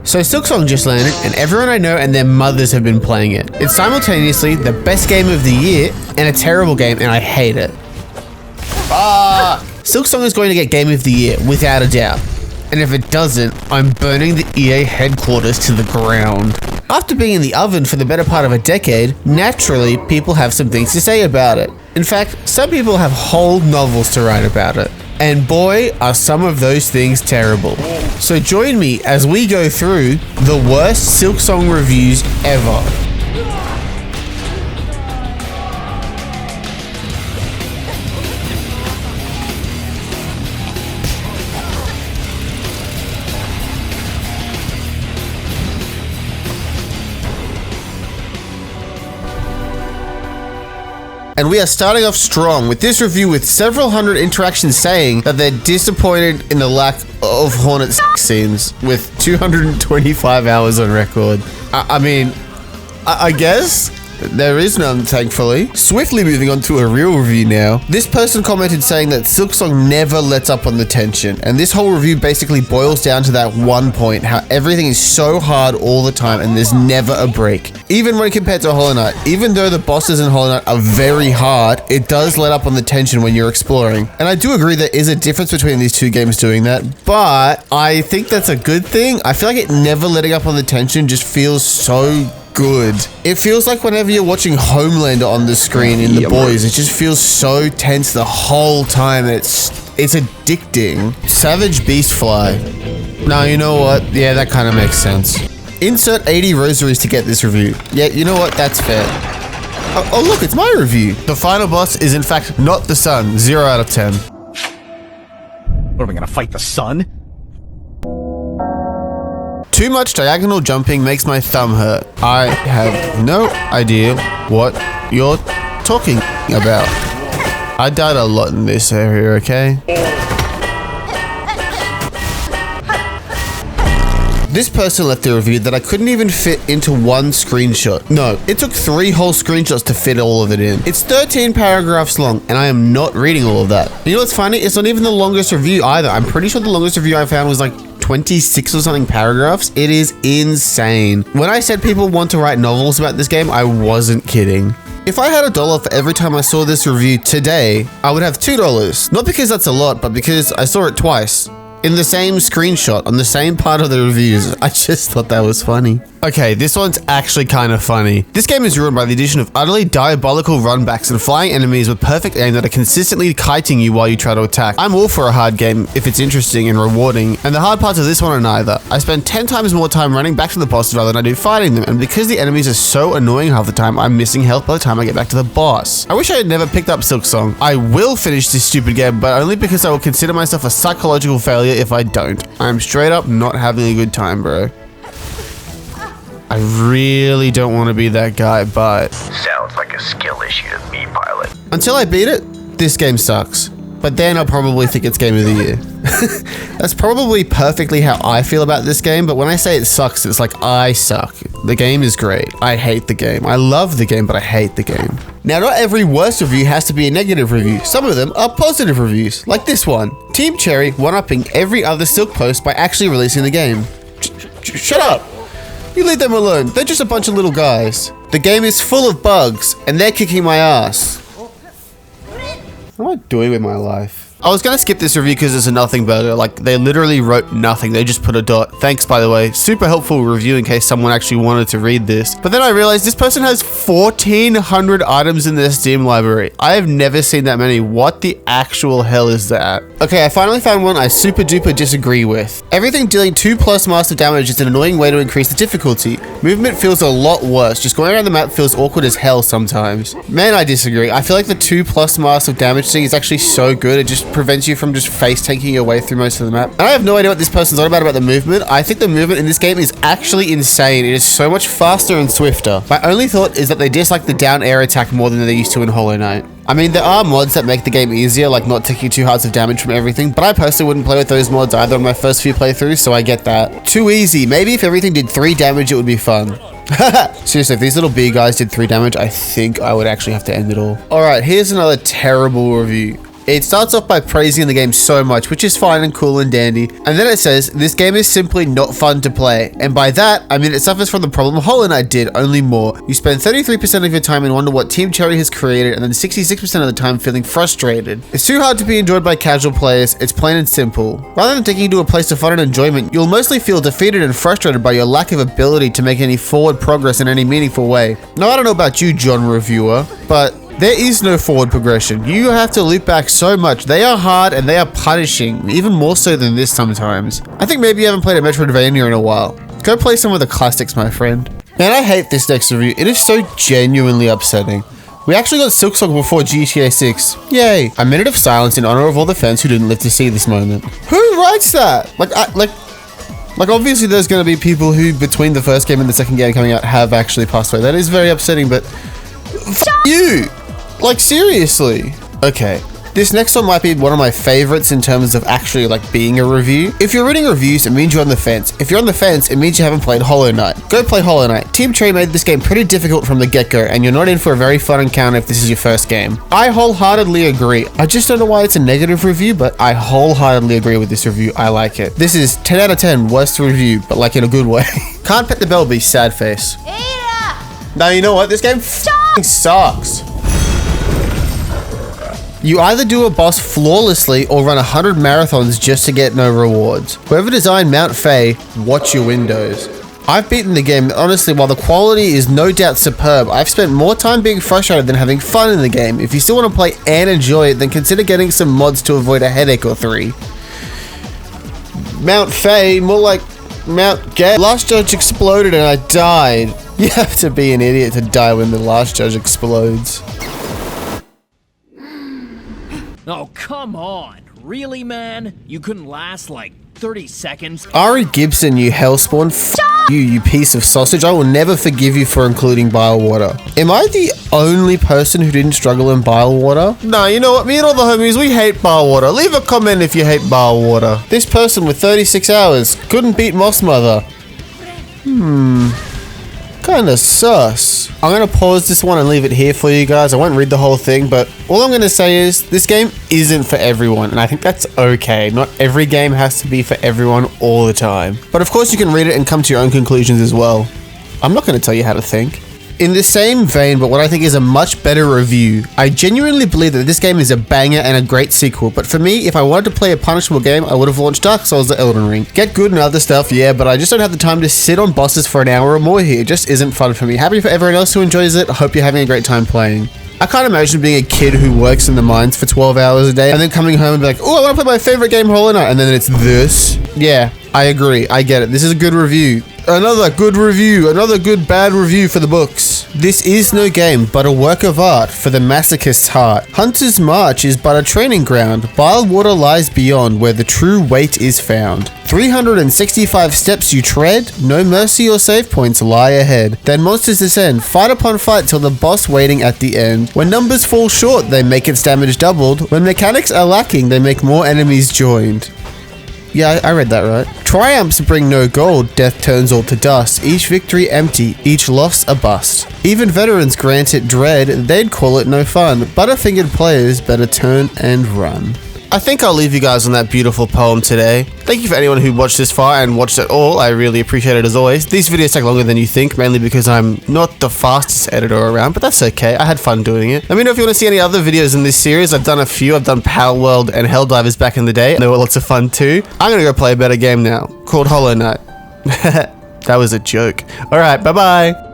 So Silksong just landed, and everyone I know and their mothers have been playing it. It's simultaneously the best game of the year and a terrible game, and I hate it. Silksong is going to get Game of the Year, without a doubt. And if it doesn't, I'm burning the EA headquarters to the ground. After being in the oven for the better part of a decade, naturally, people have some things to say about it. In fact, some people have whole novels to write about it. And boy, are some of those things terrible. So join me as we go through the worst Silksong reviews ever. And we are starting off strong with this review with several hundred interactions saying that they're disappointed in the lack of Hornet scenes with 225 hours on record. I guess there is none, thankfully. Swiftly moving on to a real review now. This person commented saying that Silksong never lets up on the tension, and this whole review basically boils down to that one point, how everything is so hard all the time and there's never a break. Even when compared to Hollow Knight, even though the bosses in Hollow Knight are very hard, it does let up on the tension when you're exploring. And I do agree there is a difference between these two games doing that, but I think that's a good thing. I feel like it never letting up on the tension just feels so good. It feels like whenever you're watching Homelander on the screen in The Boys, it just feels so tense the whole time. It's addicting. Savage Beastfly. Now, you know what? Yeah, that kind of makes sense. Insert 80 rosaries to get this review. Yeah, you know what? That's fair. Oh, look, it's my review. The final boss is in fact not the sun. 0 out of 10. What, are we gonna fight the sun? Too much diagonal jumping makes my thumb hurt. I have no idea what you're talking about. I died a lot in this area, okay? This person left a review that I couldn't even fit into one screenshot. No, it took 3 whole screenshots to fit all of it in. It's 13 paragraphs long, and I am not reading all of that. You know what's funny? It's not even the longest review either. I'm pretty sure the longest review I found was like 26 or something paragraphs. It is insane. When I said people want to write novels about this game, I wasn't kidding. If I had $1 for every time I saw this review today, I would have $2. Not because that's a lot, but because I saw it twice. In the same screenshot, on the same part of the reviews. I just thought that was funny. Okay, this one's actually kind of funny. This game is ruined by the addition of utterly diabolical runbacks and flying enemies with perfect aim that are consistently kiting you while you try to attack. I'm all for a hard game if it's interesting and rewarding, and the hard parts of this one are neither. I spend 10 times more time running back to the bosses rather than I do fighting them, and because the enemies are so annoying half the time, I'm missing health by the time I get back to the boss. I wish I had never picked up Silksong. I will finish this stupid game, but only because I will consider myself a psychological failure if I don't. I'm straight up not having a good time, bro. I really don't want to be that guy, but... Sounds like a skill issue to me, pilot. Until I beat it, this game sucks. But then I'll probably think it's Game of the Year. That's probably perfectly how I feel about this game, but when I say it sucks, it's like I suck. The game is great. I hate the game. I love the game, but I hate the game. Now, not every worst review has to be a negative review. Some of them are positive reviews, like this one. Team Cherry one-upping every other Silk post by actually releasing the game. Shut up! You leave them alone. They're just a bunch of little guys. The game is full of bugs, and they're kicking my ass. What am I doing with my life? I was gonna skip this review because it's a nothing burger. Like, they literally wrote nothing. They just put a dot. Thanks, by the way. Super helpful review in case someone actually wanted to read this. But then I realized this person has 1,400 items in their Steam library. I have never seen that many. What the actual hell is that? Okay, I finally found one I super duper disagree with. Everything dealing 2+ massive damage is an annoying way to increase the difficulty. Movement feels a lot worse. Just going around the map feels awkward as hell sometimes. Man, I disagree. I feel like the 2+ massive damage thing is actually so good. It just prevents you from just face tanking your way through most of the map. And I have no idea what this person's on about the movement. I think the movement in this game is actually insane. It is so much faster and swifter. My only thought is that they dislike the down air attack more than they used to in Hollow Knight. I mean, there are mods that make the game easier, like not taking 2 hearts of damage from everything, but I personally wouldn't play with those mods either on my first few playthroughs, so I get that. Too easy. Maybe if everything did 3 damage, it would be fun. Seriously, if these little bee guys did 3 damage, I think I would actually have to end it all. Alright, here's another terrible review. It starts off by praising the game so much, which is fine and cool and dandy. And then it says, this game is simply not fun to play. And by that, I mean it suffers from the problem Hollow Knight did, only more. You spend 33% of your time and wonder what Team Cherry has created, and then 66% of the time feeling frustrated. It's too hard to be enjoyed by casual players, it's plain and simple. Rather than taking you to a place of fun and enjoyment, you'll mostly feel defeated and frustrated by your lack of ability to make any forward progress in any meaningful way. Now I don't know about you, John Reviewer, but there is no forward progression. You have to loop back so much. They are hard and they are punishing, even more so than this sometimes. I think maybe you haven't played a Metroidvania in a while. Go play some of the classics, my friend. Man, I hate this next review. It is so genuinely upsetting. We actually got Silksong before GTA 6. Yay. A minute of silence in honor of all the fans who didn't live to see this moment. Who writes that? Like obviously there's going to be people who between the first game and the second game coming out have actually passed away. That is very upsetting, but f you. Like, seriously. Okay. This next one might be one of my favorites in terms of actually like being a review. If you're reading reviews, it means you're on the fence. If you're on the fence, it means you haven't played Hollow Knight. Go play Hollow Knight. Team Cherry made this game pretty difficult from the get-go, and you're not in for a very fun encounter if this is your first game. I wholeheartedly agree. I just don't know why it's a negative review, but I wholeheartedly agree with this review. I like it. This is 10 out of 10 worst review, but like in a good way. Can't pet the bell, be sad face. Now you know what? This game f***ing sucks. You either do a boss flawlessly or run 100 marathons just to get no rewards. Whoever designed Mount Faye, watch your windows. I've beaten the game, honestly, while the quality is no doubt superb, I've spent more time being frustrated than having fun in the game. If you still want to play and enjoy it, then consider getting some mods to avoid a headache or 3. Mount Faye, more like Mount Gay. Last judge exploded and I died. You have to be an idiot to die when the last judge explodes. Oh, come on. Really, man? You couldn't last like 30 seconds? Ari Gibson, you hellspawn. You piece of sausage. I will never forgive you for including bile water. Am I the only person who didn't struggle in bile water? Nah, you know what? Me and all the homies, we hate bile water. Leave a comment if you hate bile water. This person with 36 hours couldn't beat Moss Mother. Kinda sus. I'm gonna pause this one and leave it here for you guys. I won't read the whole thing, but all I'm gonna say is this game isn't for everyone, and I think that's okay. Not every game has to be for everyone all the time. But of course you can read it and come to your own conclusions as well. I'm not gonna tell you how to think. In the same vein, but what I think is a much better review, I genuinely believe that this game is a banger and a great sequel, but for me, if I wanted to play a punishable game, I would have launched Dark Souls or Elden Ring. Get good and other stuff, yeah, but I just don't have the time to sit on bosses for an hour or more here. It just isn't fun for me. Happy for everyone else who enjoys it. I hope you're having a great time playing. I can't imagine being a kid who works in the mines for 12 hours a day and then coming home and be like, oh, I want to play my favorite game, Hollow Knight, and then it's this. Yeah, I agree. I get it. This is a good review. Another good review. Another good bad review for the books. This is no game, but a work of art for the masochist's heart. Hunter's March is but a training ground. Bile water lies beyond where the true weight is found. 365 steps you tread, no mercy or save points lie ahead. Then monsters descend, fight upon fight till the boss waiting at the end. When numbers fall short, they make its damage doubled. When mechanics are lacking, they make more enemies joined. Yeah, I read that right. Triumphs bring no gold, death turns all to dust. Each victory empty, each loss a bust. Even veterans grant it dread, they'd call it no fun. Butterfingered players better turn and run. I think I'll leave you guys on that beautiful poem today. Thank you for anyone who watched this far and watched it all. I really appreciate it as always. These videos take longer than you think, mainly because I'm not the fastest editor around, but that's okay. I had fun doing it. Let me know if you want to see any other videos in this series. I've done a few. I've done Power World and Helldivers back in the day, and they were lots of fun too. I'm gonna go play a better game now, called Hollow Knight. That was a joke. Alright, bye-bye.